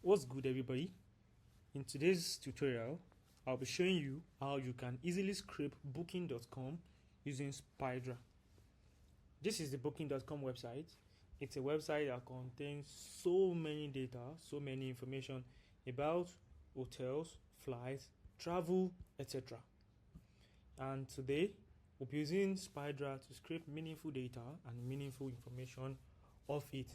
What's good, everybody? In today's tutorial, I'll be showing you how you can easily scrape booking.com using Spydra. This is the booking.com website. It's a website that contains so many data, so many information about hotels, flights, travel, etc. And today, we'll be using Spydra to scrape meaningful data and meaningful information of it.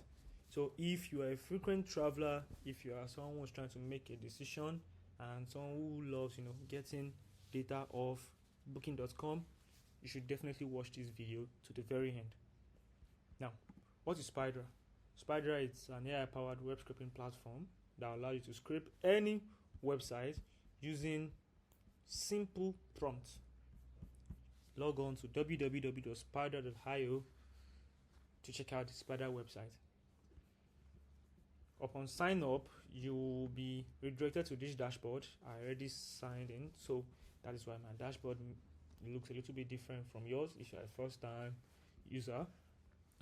So if you are a frequent traveler, if you are someone who's trying to make a decision and someone who loves, getting data off booking.com, you should definitely watch this video to the very end. Now, what is Spydra? Spydra is an AI-powered web scraping platform that allows you to scrape any website using simple prompts. Log on to www.spydra.io to check out the Spydra website. Upon sign up, you will be redirected to this dashboard. I already signed in, so that is why my dashboard looks a little bit different from yours if you're a first time user.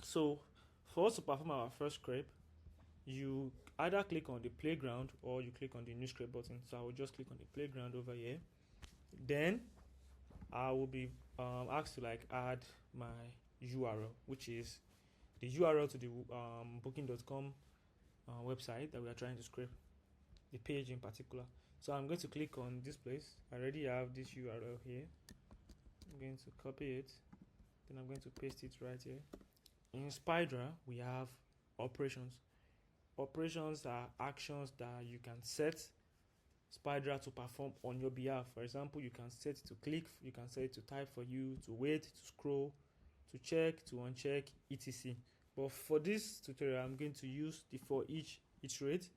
So for us to perform our first scrape, you either click on the playground or you click on the new scrape button. So I will just click on the playground over here. Then I will be asked to add my URL, which is the URL to the booking.com website that we are trying to scrape, the page in particular. So I'm going to click on this place. I already have this URL here. I'm going to copy it, then I'm going to paste it right here. In Spydra, we have operations. Operations are actions that you can set Spydra to perform on your behalf. For example, you can set it to click, you can set it to type for you, to wait, to scroll, to check, to uncheck, etc. But for this tutorial, I'm going to use the for each iterate.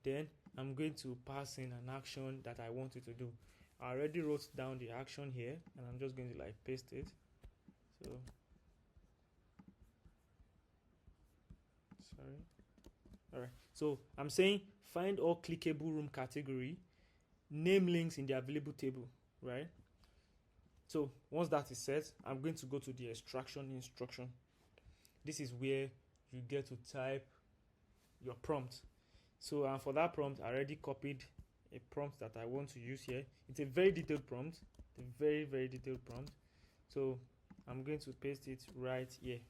Then I'm going to pass in an action that I want it to do. I already wrote down the action here, and I'm just going to paste it. So sorry. All right. So I'm saying find all clickable room category, name links in the available table, right? So once that is set, I'm going to go to the extraction instruction. This is where you get to type your prompt. So for that prompt, I already copied a prompt that I want to use here. It's a very detailed prompt, a very, very detailed prompt. So I'm going to paste it right here.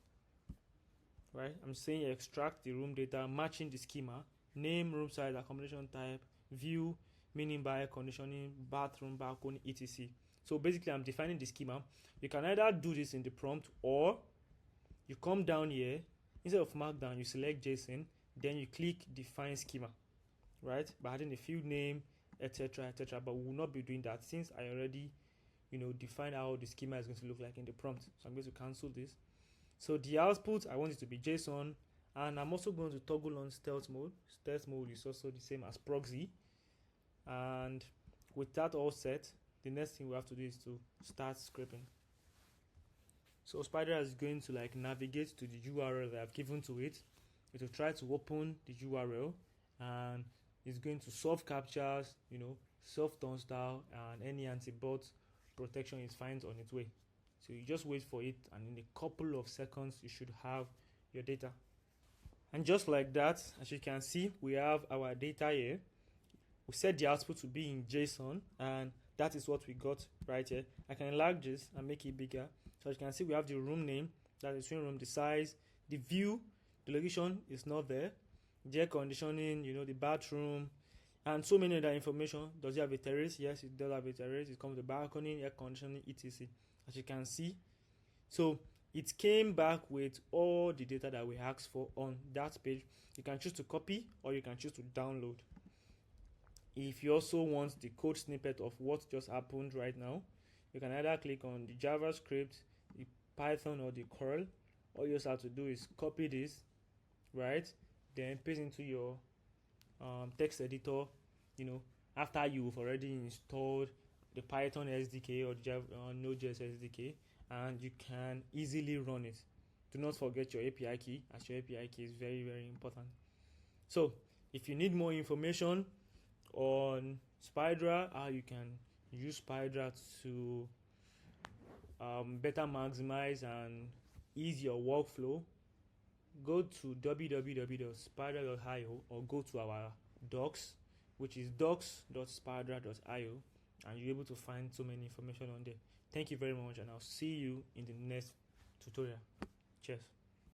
Right, I'm saying extract the room data, matching the schema, name, room size, accommodation type, view, meaning by conditioning, bathroom, balcony, etc. So basically, I'm defining the schema. You can either do this in the prompt, or you come down here, instead of markdown, you select JSON, then you click define schema, right, by adding a field name, etc., etc. But we will not be doing that since I already, defined how the schema is going to look like in the prompt. So I'm going to cancel this. So the output, I want it to be JSON, and I'm also going to toggle on stealth mode. Stealth mode is also the same as proxy. And with that all set, the next thing we have to do is to start scraping. So Spydra is going to navigate to the URL that I've given to it. It will try to open the URL, and it's going to solve CAPTCHAs, solve turnstile, and any anti-bot protection it finds on its way. So you just wait for it, and in a couple of seconds, you should have your data. And just like that, as you can see, we have our data here. We set the output to be in JSON, and that is what we got right here. I can enlarge this and make it bigger. So as you can see, we have the room name, that is swim room, the size, the view, the location is not there, the air conditioning, the bathroom, and so many other information. Does it have a terrace? Yes, it does have a terrace. It comes with balcony, air conditioning, etc. As you can see, so it came back with all the data that we asked for on that page. You can choose to copy, or you can choose to download. If you also want the code snippet of what just happened right now, you can either click on the JavaScript, the Python, or the curl. All you just have to do is copy this, right, then paste into your text editor, after you've already installed the Python SDK or the Node.js SDK, and you can easily run it. Do not forget your API key, as your API key is very, very important. So if you need more information on Spydra, how you can use Spydra to better maximize and ease your workflow, go to www.spydra.io or go to our docs, which is docs.spadra.io, and you're able to find so many information on there. Thank you very much, and I'll see you in the next tutorial. Cheers.